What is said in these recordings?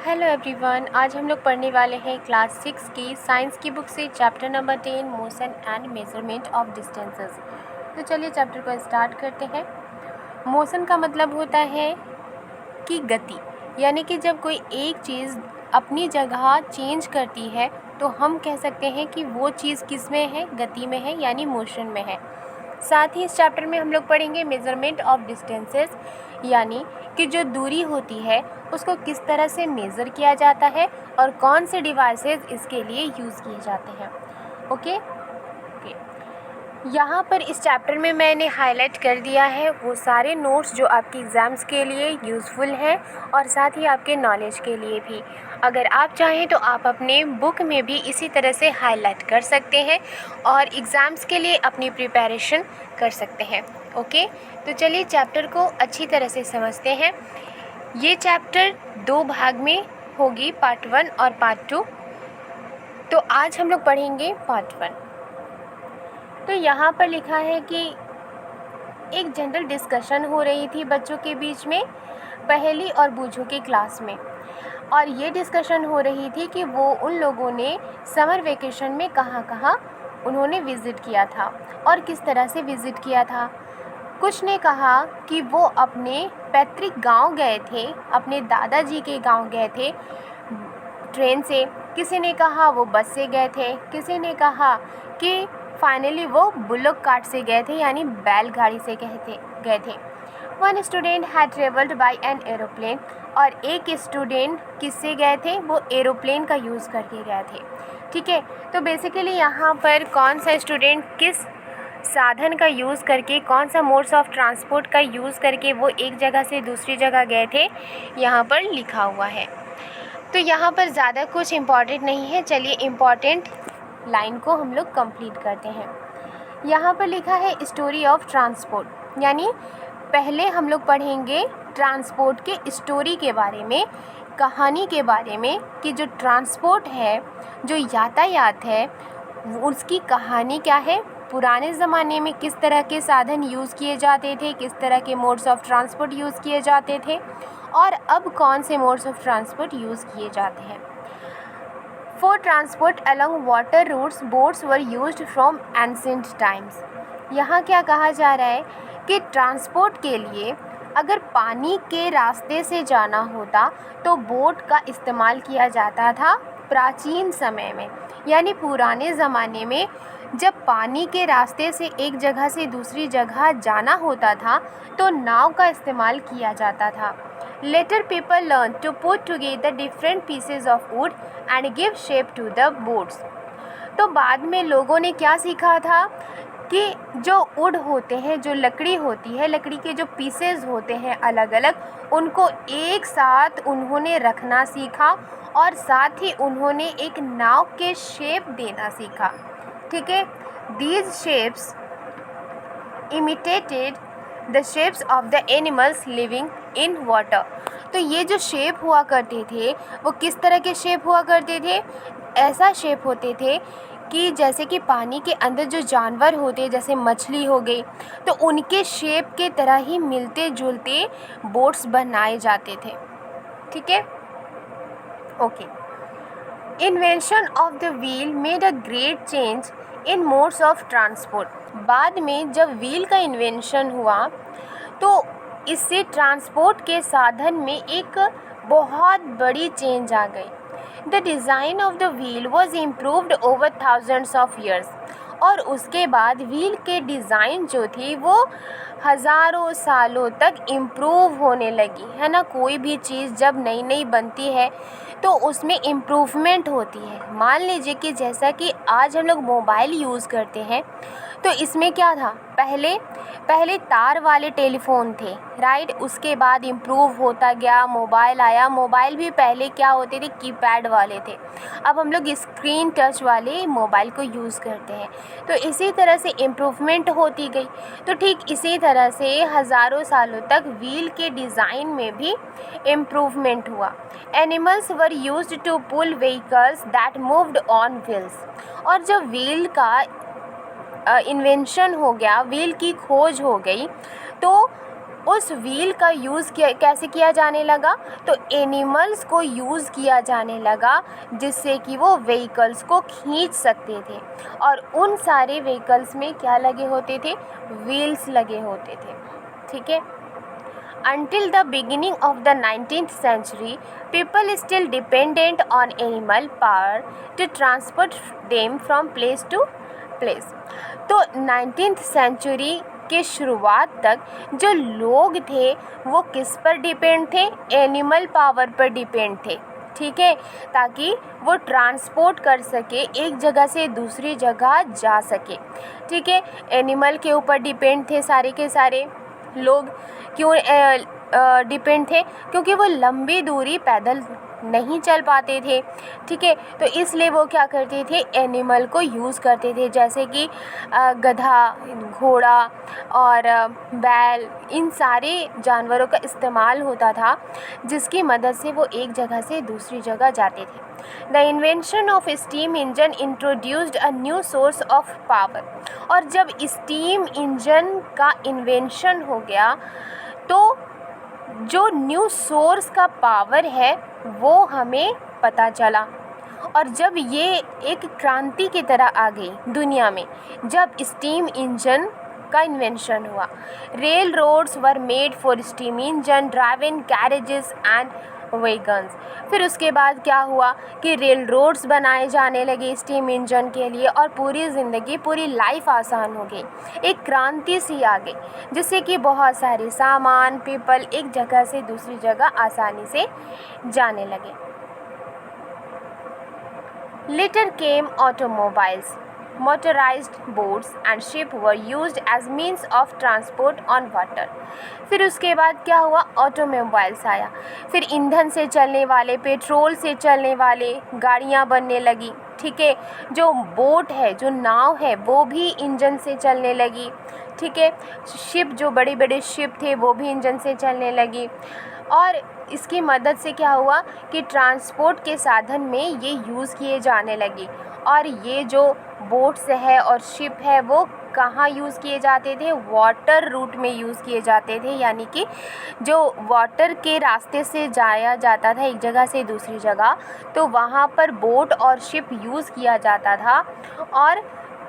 Hello everyone, आज हम लोग पढ़ने वाले हैं क्लास 6 की साइंस की बुक से chapter number 10 motion and measurement of distances. तो चलिए चैप्टर को स्टार्ट करते हैं। मोशन का मतलब होता है कि गति, यानी कि जब कोई एक चीज़ अपनी जगह चेंज करती है तो हम कह सकते हैं कि वो चीज़ किस में है, गति में है, यानी मोशन में है। साथ ही इस चैप्टर में हम लोग पढ़ेंगे मेज़रमेंट ऑफ डिस्टेंसेस, यानी कि जो दूरी होती है उसको किस तरह से मेज़र किया जाता है और कौन से डिवाइसेस इसके लिए यूज़ किए जाते हैं। ओके, यहाँ पर इस चैप्टर में मैंने हाईलाइट कर दिया है वो सारे नोट्स जो आपके एग्ज़ाम्स के लिए यूज़फुल हैं और साथ ही आपके नॉलेज के लिए भी। अगर आप चाहें तो आप अपने बुक में भी इसी तरह से हाईलाइट कर सकते हैं और एग्ज़ाम्स के लिए अपनी प्रिपरेशन कर सकते हैं। ओके, तो चलिए चैप्टर को अच्छी तरह से समझते हैं। ये चैप्टर 2 भाग में होगी, पार्ट 1 और पार्ट 2। तो आज हम लोग पढ़ेंगे पार्ट 1। तो यहाँ पर लिखा है कि एक जनरल डिस्कशन हो रही थी बच्चों के बीच में पहली और बूझों की क्लास में, और ये डिस्कशन हो रही थी कि वो उन लोगों ने समर वेकेशन में कहाँ कहाँ उन्होंने विज़िट किया था और किस तरह से विज़िट किया था। कुछ ने कहा कि वो अपने पैतृक गांव गए थे, अपने दादाजी के गांव गए थे ट्रेन से, किसी ने कहा वो बस से गए थे, किसी ने कहा कि फाइनली वो बुलोक कार्ट से गए थे, यानी बैलगाड़ी से गए थे। One student had travelled by an aeroplane, और एक स्टूडेंट किससे गए थे, वो एरोप्लेन का यूज़ करके गए थे। ठीक है, तो बेसिकली यहाँ पर कौन सा स्टूडेंट किस साधन का यूज़ करके, कौन सा मोड्स ऑफ ट्रांसपोर्ट का यूज़ करके वो एक जगह से दूसरी जगह गए थे, यहाँ पर लिखा हुआ है। तो यहाँ पर ज़्यादा कुछ इम्पॉर्टेंट नहीं है, चलिए इम्पॉर्टेंट लाइन को हम लोग कंप्लीट करते हैं। यहाँ पर लिखा है स्टोरी ऑफ ट्रांसपोर्ट, यानी पहले हम लोग पढ़ेंगे ट्रांसपोर्ट के स्टोरी के बारे में, कहानी के बारे में, कि जो ट्रांसपोर्ट है, जो यातायात है, उसकी कहानी क्या है, पुराने ज़माने में किस तरह के साधन यूज़ किए जाते थे, किस तरह के मोड्स ऑफ ट्रांसपोर्ट यूज़ किए जाते थे, और अब कौन से मोड्स ऑफ ट्रांसपोर्ट यूज़ किए जाते हैं। For transport along water routes boats were used from ancient times. यहाँ क्या कहा जा रहा है कि ट्रांसपोर्ट के लिए अगर पानी के रास्ते से जाना होता तो बोट का इस्तेमाल किया जाता था प्राचीन समय में, यानी पुराने ज़माने में जब पानी के रास्ते से एक जगह से दूसरी जगह जाना होता था तो नाव का इस्तेमाल किया जाता था। Later people learned to put together different pieces of wood and give shape to the boats. तो बाद में लोगों ने क्या सीखा था कि जो वुड होते हैं, जो लकड़ी होती है, लकड़ी के जो पीसेस होते हैं अलग अलग, उनको एक साथ उन्होंने रखना सीखा और साथ ही उन्होंने एक नाव के शेप देना सीखा। ठीक है, these shapes imitated the shapes of the animals living in water. तो ये जो शेप हुआ करते थे वो किस तरह के शेप हुआ करते थे, ऐसा शेप होते थे कि जैसे कि पानी के अंदर जो जानवर होते, जैसे मछली हो गई, तो उनके शेप के तरह ही मिलते जुलते बोट्स बनाए जाते थे। ठीक है, okay. Invention of the wheel made a great change in modes of transport. बाद में जब व्हील का इन्वेंशन हुआ तो इससे ट्रांसपोर्ट के साधन में एक बहुत बड़ी चेंज आ गई। The design of the wheel was improved over thousands of years, और उसके बाद व्हील के डिज़ाइन जो थी वो हज़ारों सालों तक इम्प्रूव होने लगी, है ना। कोई भी चीज़ जब नई नई बनती है तो उसमें इम्प्रूवमेंट होती है। मान लीजिए कि जैसा कि आज हम लोग मोबाइल यूज़ करते हैं, तो इसमें क्या था, पहले तार वाले टेलीफ़ोन थे, राइट। उसके बाद इम्प्रूव होता गया, मोबाइल आया। मोबाइल भी पहले क्या होते थे, कीपैड वाले थे। अब हम लोग स्क्रीन टच वाले मोबाइल को यूज़ करते हैं। तो इसी तरह से इम्प्रूवमेंट होती गई। तो ठीक इसी तरह से हज़ारों सालों तक व्हील के डिज़ाइन में भी इम्प्रूवमेंट हुआ। Animals were used to pull vehicles that moved on wheels. और जब व्हील का इन्वेंशन हो गया, व्हील की खोज हो गई, तो उस व्हील का यूज़ कैसे किया जाने लगा, तो एनिमल्स को यूज़ किया जाने लगा जिससे कि वो व्हीकल्स को खींच सकते थे। और उन सारे व्हीकल्स में क्या लगे होते थे, व्हील्स लगे होते थे। ठीक है। Until the beginning of the 19th century, people still dependent on animal power to transport them from place to place. तो 19th सेंचुरी के शुरुआत तक जो लोग थे वो किस पर डिपेंड थे, एनिमल पावर पर डिपेंड थे। ठीक है, ताकि वो ट्रांसपोर्ट कर सके, एक जगह से दूसरी जगह जा सके। ठीक है, एनिमल के ऊपर डिपेंड थे सारे के सारे लोग। क्यों डिपेंड थे, क्योंकि वो लंबी दूरी पैदल नहीं चल पाते थे। ठीक है, तो इसलिए वो क्या करते थे, एनिमल को यूज़ करते थे, जैसे कि गधा, घोड़ा और बैल, इन सारे जानवरों का इस्तेमाल होता था जिसकी मदद से वो एक जगह से दूसरी जगह जाते थे। The invention of steam engine introduced a new source of power. और जब स्टीम इंजन का इन्वेंशन हो गया तो जो न्यू सोर्स का पावर है वो हमें पता चला। और जब ये एक क्रांति की तरह आ गई दुनिया में, जब स्टीम इंजन का इन्वेंशन हुआ। Railroads were made for steam engine driven carriages and wagons. फिर उसके बाद क्या हुआ कि रेल रोड्स बनाए जाने लगे स्टीम इंजन के लिए, और पूरी ज़िंदगी, पूरी लाइफ आसान हो गई। एक क्रांति सी आ गई जिससे कि बहुत सारे सामान, पीपल एक जगह से दूसरी जगह आसानी से जाने लगे। Later came automobiles. Motorized boats and ship were used as means of transport on water. फिर उसके बाद क्या हुआ, ऑटोमोबाइल्स आया। फिर ईंधन से चलने वाले, पेट्रोल से चलने वाले गाड़ियाँ बनने लगी। ठीक है, जो बोट है, जो नाव है, वो भी इंजन से चलने लगी। ठीक है, शिप, जो बड़े बड़े शिप थे वो भी इंजन से चलने लगी। और इसकी मदद से क्या हुआ कि ट्रांसपोर्ट के साधन में ये यूज़ किए जाने लगे। और ये जो बोट्स है और शिप है वो कहाँ यूज़ किए जाते थे, वाटर रूट में यूज़ किए जाते थे, यानी कि जो वाटर के रास्ते से जाया जाता था एक जगह से दूसरी जगह, तो वहाँ पर बोट और शिप यूज़ किया जाता था। और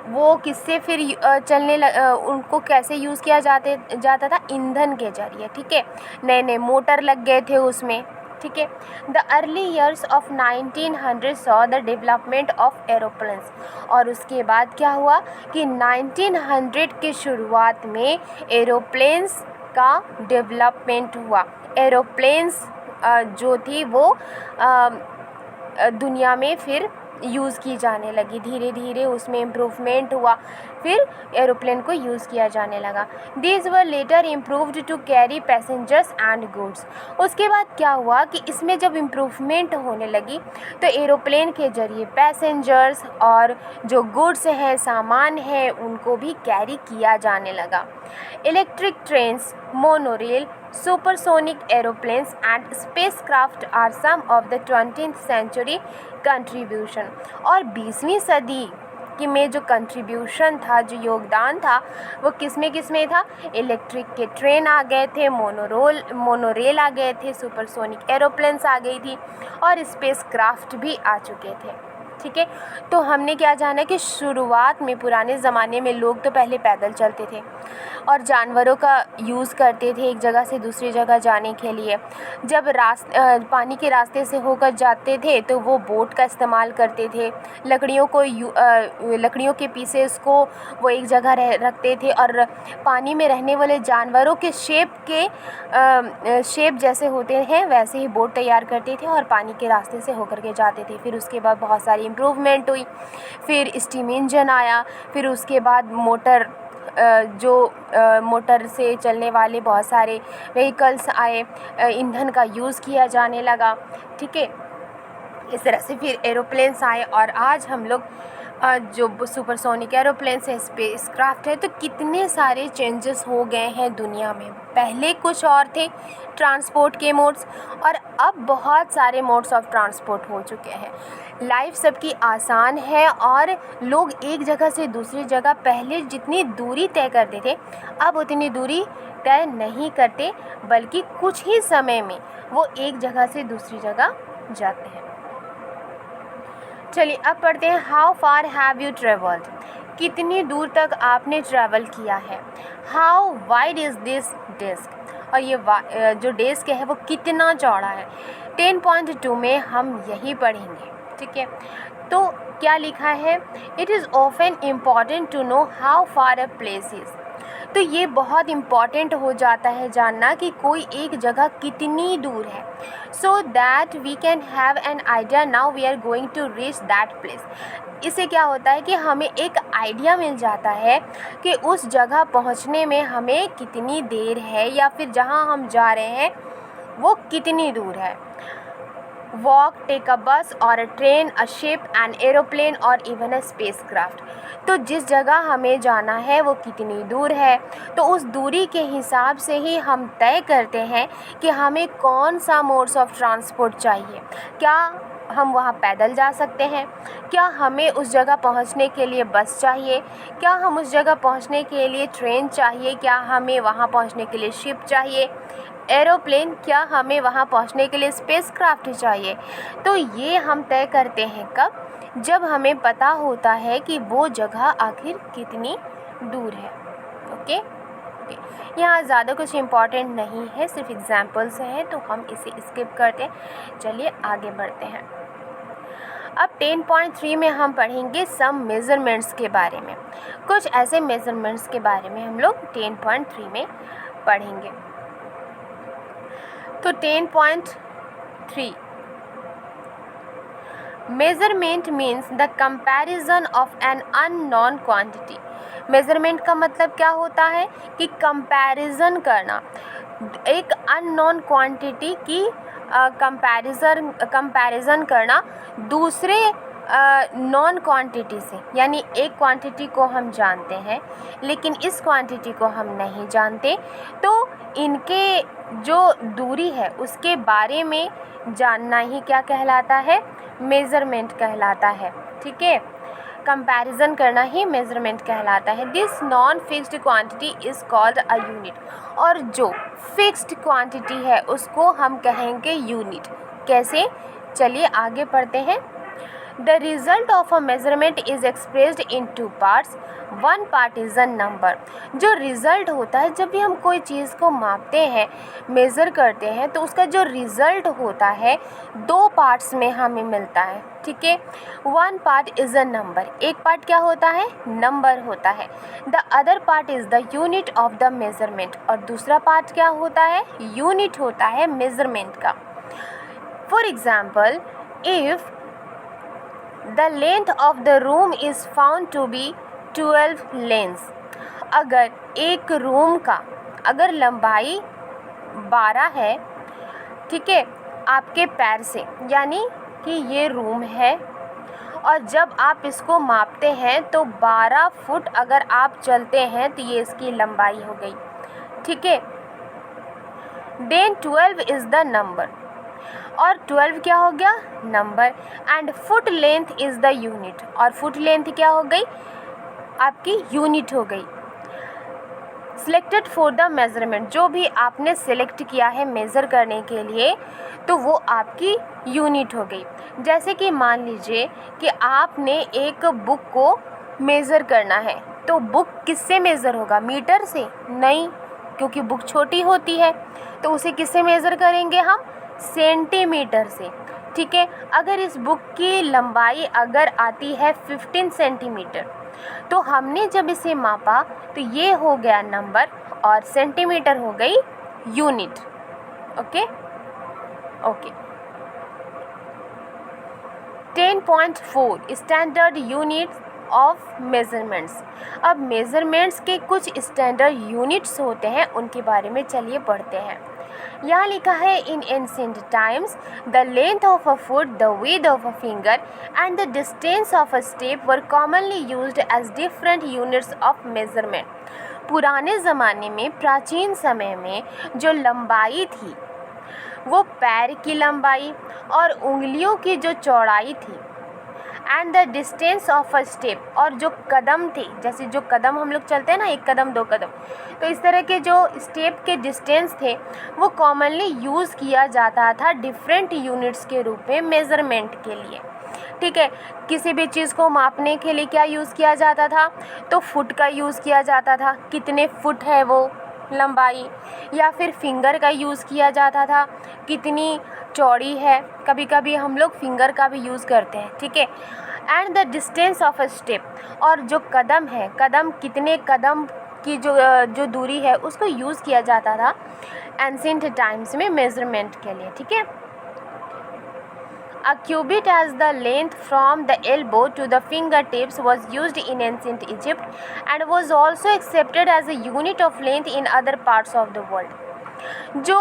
वो किससे फिर उनको कैसे यूज़ किया जाता था, ईंधन के जरिए। ठीक है, नए नए मोटर लग गए थे उसमें। ठीक है, the early years of 1900 saw the development of aeroplanes. और उसके बाद क्या हुआ कि 1900 की शुरुआत में एरोप्लेन्स का डेवलपमेंट हुआ। एरोप्लेन्स जो थी वो दुनिया में फिर यूज़ की जाने लगी। धीरे धीरे उसमें इम्प्रूवमेंट हुआ, फिर एरोप्लेन को यूज़ किया जाने लगा। These were later improved to carry passengers and goods. उसके बाद क्या हुआ कि इसमें जब इम्प्रूवमेंट होने लगी तो एरोप्लेन के ज़रिए पैसेंजर्स और जो गुड्स हैं, सामान है, उनको भी कैरी किया जाने लगा। Electric trains, monorail, supersonic aeroplanes and spacecraft are some of the 20th century contribution। और 20वीं सदी की में जो कंट्रीब्यूशन था, जो योगदान था, वो किसमें था, इलेक्ट्रिक के ट्रेन आ गए थे, मोनोरेल आ गए थे, सुपरसोनिक एरोप्लेन्स आ गई थी, और स्पेस क्राफ्ट भी आ चुके थे। ठीक है, तो हमने क्या जाना कि शुरुआत में, पुराने ज़माने में लोग तो पहले पैदल चलते थे और जानवरों का यूज़ करते थे एक जगह से दूसरी जगह जाने के लिए। जब पानी के रास्ते से होकर जाते थे तो वो बोट का इस्तेमाल करते थे। लकड़ियों के पीसेस को वो एक जगह रखते थे और पानी में रहने वाले जानवरों के शेप जैसे होते हैं वैसे ही बोट तैयार करते थे और पानी के रास्ते से होकर के जाते थे। फिर उसके बाद बहुत सारी इम्प्रूवमेंट हुई, फिर स्टीम इंजन आया, फिर उसके बाद मोटर से चलने वाले बहुत सारे व्हीकल्स आए, ईंधन का यूज़ किया जाने लगा। ठीक है, इस तरह से फिर एरोप्लेन्स आए और आज हम लोग जो सुपरसोनिक एरोप्लेन्स है, स्पेसक्राफ्ट है, तो कितने सारे चेंजेस हो गए हैं दुनिया में। पहले कुछ और थे ट्रांसपोर्ट के मोड्स, और अब बहुत सारे मोड्स ऑफ ट्रांसपोर्ट हो चुके हैं। लाइफ सबकी आसान है और लोग एक जगह से दूसरी जगह पहले जितनी दूरी तय करते थे, अब उतनी दूरी तय नहीं करते, बल्कि कुछ ही समय में वो एक जगह से दूसरी जगह जाते हैं। चलिए अब पढ़ते हैं, how far have you travelled, कितनी दूर तक आपने ट्रैवल किया है। How wide is this desk, और ये जो डेस्क है वो कितना चौड़ा है। 10.2 में हम यही पढ़ेंगे, ठीक है। तो क्या लिखा है, it is often important to know how far a place is. तो ये बहुत इम्पॉर्टेंट हो जाता है जानना कि कोई एक जगह कितनी दूर है, so that we can have an idea now we are going to reach that place. इससे क्या होता है कि हमें एक आइडिया मिल जाता है कि उस जगह पहुंचने में हमें कितनी देर है, या फिर जहां हम जा रहे हैं वो कितनी दूर है। वॉक, टेक अ बस और अ train, a ship, an aeroplane और इवन अ स्पेसक्राफ्ट। तो जिस जगह हमें जाना है वो कितनी दूर है, तो उस दूरी के हिसाब से ही हम तय करते हैं कि हमें कौन सा मोड्स ऑफ ट्रांसपोर्ट चाहिए। क्या हम वहाँ पैदल जा सकते हैं, क्या हमें उस जगह पहुँचने के लिए बस चाहिए, क्या हम उस जगह पहुँचने के लिए ट्रेन चाहिए, क्या हमें वहाँ पहुँचने के लिए शिप चाहिए, एरोप्लेन, क्या हमें वहाँ पहुँचने के लिए स्पेसक्राफ्ट चाहिए। तो ये हम तय करते हैं कब, जब हमें पता होता है कि वो जगह आखिर कितनी दूर है। ओके, यहाँ ज़्यादा कुछ इम्पॉर्टेंट नहीं है, सिर्फ एग्जाम्पल्स हैं, तो हम इसे स्किप करते हैं। चलिए आगे बढ़ते हैं। अब 10.3 में हम पढ़ेंगे सम मेज़रमेंट्स के बारे में। कुछ ऐसे मेज़रमेंट्स के बारे में हम लोग 10.3 में पढ़ेंगे। तो 10.3, measurement means the comparison of an unknown quantity. Measurement का मतलब क्या होता है कि कंपैरिजन करना, एक अननोन क्वांटिटी की कंपैरिजन करना दूसरे नॉन क्वांटिटी से। यानी एक क्वांटिटी को हम जानते हैं लेकिन इस क्वांटिटी को हम नहीं जानते, तो इनके जो दूरी है उसके बारे में जानना ही क्या कहलाता है, मेज़रमेंट कहलाता है। ठीक है, कंपैरिजन करना ही मेज़रमेंट कहलाता है। This non fixed quantity is called a unit, और जो फिक्स्ड क्वांटिटी है उसको हम कहेंगे यूनिट। कैसे, चलिए आगे पढ़ते हैं। The result of a measurement is expressed in two parts. One part is a number. जो रिज़ल्ट होता है, जब भी हम कोई चीज़ को मापते हैं, मेज़र करते हैं, तो उसका जो रिज़ल्ट होता है दो पार्ट्स में हमें मिलता है। ठीक है, one part is a number, एक पार्ट क्या होता है, नंबर होता है। The other part is the unit of the measurement, और दूसरा पार्ट क्या होता है, यूनिट होता है मेज़रमेंट का। For example, if The length of the room is found to be 12 lengths. अगर एक रूम का अगर लंबाई 12 है, ठीक है, आपके पैर से, यानी कि ये रूम है, और जब आप इसको मापते हैं तो 12 फुट अगर आप चलते हैं तो ये इसकी लंबाई हो गई। ठीक है, then 12 is the number, और 12 क्या हो गया, number. And foot length is the unit, और फुट लेंथ क्या हो गई, आपकी यूनिट हो गई। सिलेक्टेड फॉर द मेज़रमेंट, जो भी आपने सेलेक्ट किया है मेज़र करने के लिए, तो वो आपकी यूनिट हो गई। जैसे कि मान लीजिए कि आपने एक बुक को मेज़र करना है, तो बुक किससे मेज़र होगा, मीटर से नहीं, क्योंकि बुक छोटी होती है, तो उसे किससे मेज़र करेंगे हम, सेंटीमीटर से। ठीक है, अगर इस बुक की लंबाई अगर आती है 15 सेंटीमीटर, तो हमने जब इसे मापा तो ये हो गया नंबर, और सेंटीमीटर हो गई unit. Okay okay. 10.4 standard units of measurements. अब मेज़रमेंट्स के कुछ स्टैंडर्ड यूनिट्स होते हैं, उनके बारे में चलिए पढ़ते हैं। यहाँ लिखा है in ancient times the length of a foot, the width of a finger and the distance of a step were commonly used as different units of measurement. पुराने ज़माने में, प्राचीन समय में जो लंबाई थी वो पैर की लंबाई और उंगलियों की जो चौड़ाई थी and the distance of a step, और जो कदम थे, जैसे जो कदम हम लोग चलते हैं ना, 1 कदम 2 कदम, तो इस तरह के जो स्टेप के डिस्टेंस थे वो कॉमनली यूज़ किया जाता था डिफरेंट यूनिट्स के रूप में मेज़रमेंट के लिए। ठीक है, किसी भी चीज़ को मापने के लिए क्या यूज़ किया जाता था, तो फुट का यूज़ किया जाता था, कितने फुट है वो लंबाई, या फिर फिंगर का यूज़ किया जाता था, कितनी चौड़ी है। कभी कभी हम लोग फिंगर का भी यूज़ करते हैं। ठीक है, and the distance of a step, और जो कदम है, कदम कितने कदम की जो दूरी है उसको यूज़ किया जाता था एंशिएंट टाइम्स में मेजरमेंट के लिए। ठीक है, A cubit as the length from the elbow to the fingertips was used in ancient Egypt and was also accepted as a unit of length in other parts of the world. जो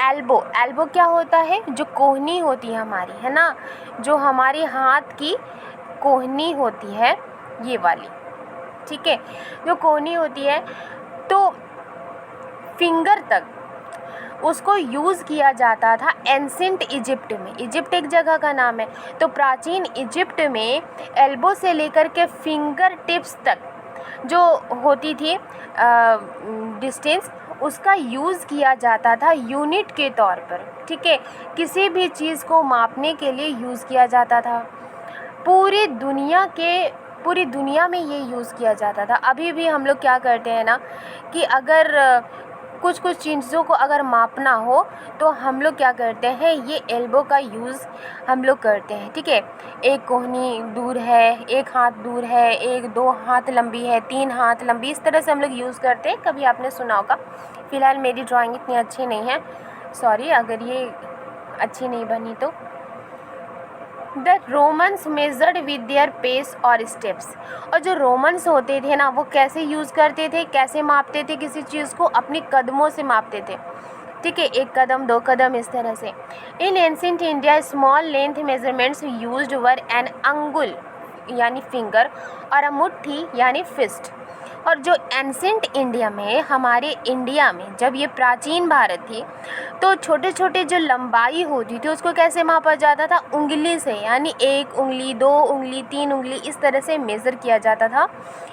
elbow क्या होता है, जो कोहनी होती है हमारी, है ना, जो हमारे हाथ की कोहनी होती है ये वाली। ठीक है, जो कोहनी होती है तो फिंगर तक उसको यूज़ किया जाता था एंशिएंट इजिप्ट में। इजिप्ट एक जगह का नाम है, तो प्राचीन इजिप्ट में एल्बो से लेकर के फिंगर टिप्स तक जो होती थी डिस्टेंस, उसका यूज़ किया जाता था यूनिट के तौर पर। ठीक है, किसी भी चीज़ को मापने के लिए यूज़ किया जाता था। पूरी दुनिया में ये यूज़ किया जाता था। अभी भी हम लोग क्या करते हैं ना कि अगर कुछ चीज़ों को अगर मापना हो तो हम लोग क्या करते हैं, ये एल्बो का यूज़ हम लोग करते हैं। ठीक है, एक कोहनी दूर है, 1 हाथ दूर है, 1-2 हाथ लंबी है, 3 हाथ लंबी, इस तरह से हम लोग यूज़ करते हैं। कभी आपने सुना होगा। फ़िलहाल मेरी ड्राइंग इतनी अच्छी नहीं है, सॉरी अगर ये अच्छी नहीं बनी तो। The Romans measured with their pace और स्टेप्स, और जो रोमन्स होते थे ना वो कैसे यूज़ करते थे, कैसे मापते थे किसी चीज़ को, अपनी कदमों से मापते थे। ठीक है, 1 कदम 2 कदम इस तरह से। इन ancient India small length measurements used वर एन अंगुल यानी फिंगर और अ मुट्ठी यानी फिस्ट। और जो एंशिएंट इंडिया में, हमारे इंडिया में जब ये प्राचीन भारत थी तो छोटे छोटे जो लंबाई होती थी उसको कैसे मापा जाता था, उंगली से, यानी 1 उंगली 2 उंगली 3 उंगली इस तरह से मेज़र किया जाता था,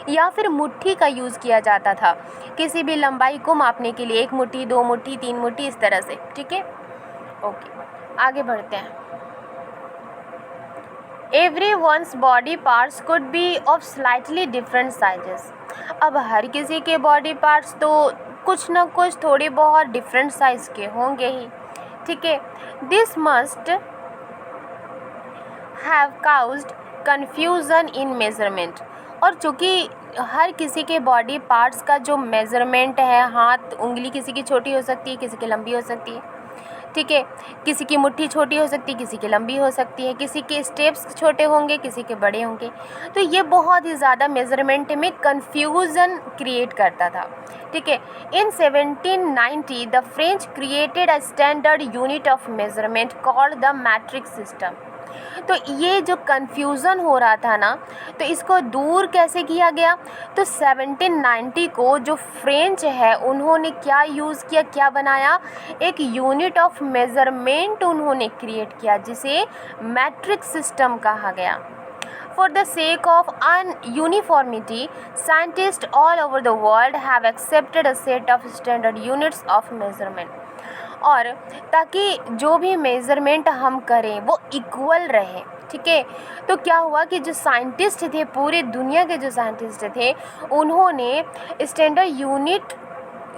या फिर मुट्ठी का यूज़ किया जाता था किसी भी लंबाई को मापने के लिए, 1 मुट्ठी 2 मुट्ठी 3 मुट्ठी इस तरह से। ठीक है, ओके आगे बढ़ते हैं। Everyone's body parts could be of slightly different sizes. अब हर किसी के बॉडी पार्ट्स तो कुछ ना कुछ थोड़े बहुत डिफरेंट साइज़ के होंगे ही। ठीक है, this must have caused confusion in measurement, और चूँकि हर किसी के बॉडी पार्ट्स का जो मेज़रमेंट है, हाथ उंगली किसी की छोटी हो सकती है, किसी की लंबी हो सकती है। ठीक है, किसी की मुट्ठी छोटी हो सकती है, किसी की लंबी हो सकती है, किसी के स्टेप्स छोटे होंगे, किसी के बड़े होंगे, तो ये बहुत ही ज़्यादा मेज़रमेंट में कन्फ्यूज़न क्रिएट करता था। ठीक है, इन 1790 the French created a standard unit of measurement called the matric system. तो ये जो कन्फ्यूज़न हो रहा था ना, तो इसको दूर कैसे किया गया, तो 1790 को जो फ्रेंच है उन्होंने क्या यूज़ किया, क्या बनाया, एक यूनिट ऑफ मेज़रमेंट उन्होंने क्रिएट किया जिसे मैट्रिक सिस्टम कहा गया। For the sake of uniformity, scientists all over the world have accepted a set of standard units of measurement. और ताकि जो भी मेज़रमेंट हम करें वो इक्वल रहे। ठीक है, तो क्या हुआ कि जो साइंटिस्ट थे, पूरे दुनिया के जो साइंटिस्ट थे, उन्होंने स्टैंडर्ड यूनिट,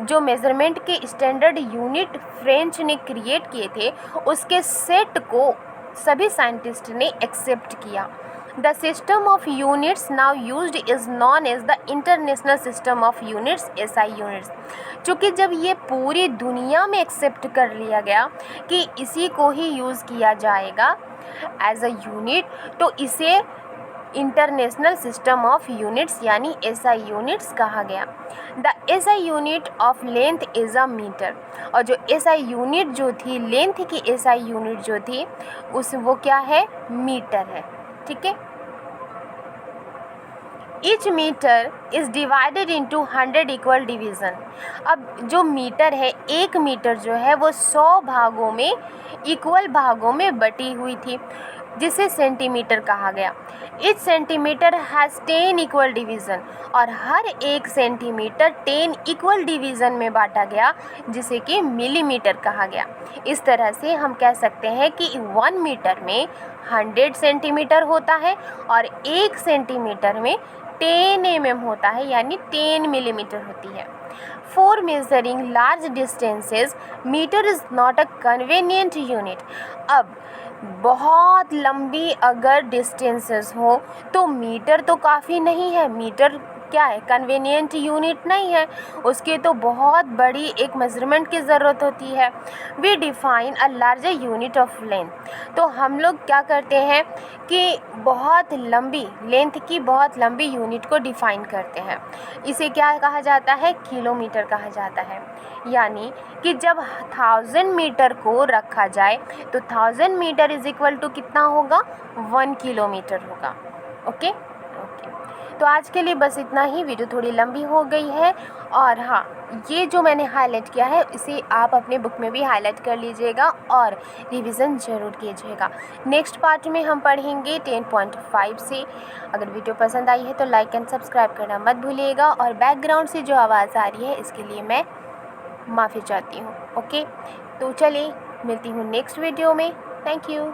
जो मेज़रमेंट के स्टैंडर्ड यूनिट फ्रेंच ने क्रिएट किए थे, उसके सेट को सभी साइंटिस्ट ने एक्सेप्ट किया। The system of units now used is known as the International System of Units (SI units). चूँकि जब ये पूरी दुनिया में एक्सेप्ट कर लिया गया कि इसी को ही यूज़ किया जाएगा एज अ यूनिट, तो इसे इंटरनेशनल सिस्टम ऑफ यूनिट्स यानी एसआई यूनिट्स कहा गया। The SI unit of length is a metre. और जो एसआई यूनिट जो थी, लेंथ की एसआई यूनिट जो थी वो क्या है, मीटर है। ठीक है। Each metre is divided into 100 equal division. अब जो मीटर है, एक मीटर जो है वो 100 भागों में, इक्वल भागों में बटी हुई थी, जिसे सेंटीमीटर कहा गया। Etch centimetre has 10 equal division. और हर एक सेंटीमीटर 10 इक्वल डिवीज़न में बांटा गया, जिसे कि मिलीमीटर कहा गया। इस तरह से हम कह सकते हैं कि 1 मीटर में 100 सेंटीमीटर होता है और 1 सेंटीमीटर में 10 mm होता है, यानी 10 मिलीमीटर होती है। For measuring large distances metre is not a convenient unit. अब बहुत लंबी अगर डिस्टेंसेस हो तो मीटर तो काफ़ी नहीं है। मीटर क्या है, कन्वीनियंट यूनिट नहीं है, उसके तो बहुत बड़ी एक मेज़रमेंट की ज़रूरत होती है। We define a larger unit of length. तो हम लोग क्या करते हैं कि बहुत लंबी लेंथ की बहुत लंबी यूनिट को डिफ़ाइन करते हैं। इसे क्या कहा जाता है, किलोमीटर कहा जाता है। यानी कि जब 1000 मीटर को रखा जाए तो 1000 मीटर इज़ इक्वल टू कितना होगा, 1 किलोमीटर होगा। Okay okay. तो आज के लिए बस इतना ही। वीडियो थोड़ी लंबी हो गई है, और हाँ, ये जो मैंने हाईलाइट किया है इसे आप अपने बुक में भी हाईलाइट कर लीजिएगा और रिवीजन ज़रूर कीजिएगा। नेक्स्ट पार्ट में हम पढ़ेंगे 10.5 से। अगर वीडियो पसंद आई है तो लाइक एंड सब्सक्राइब करना मत भूलिएगा, और बैकग्राउंड से जो आवाज़ आ रही है इसके लिए मैं माफ़ी चाहती हूँ। ओके, तो चलिए मिलती हूँ नेक्स्ट वीडियो में। Thank you.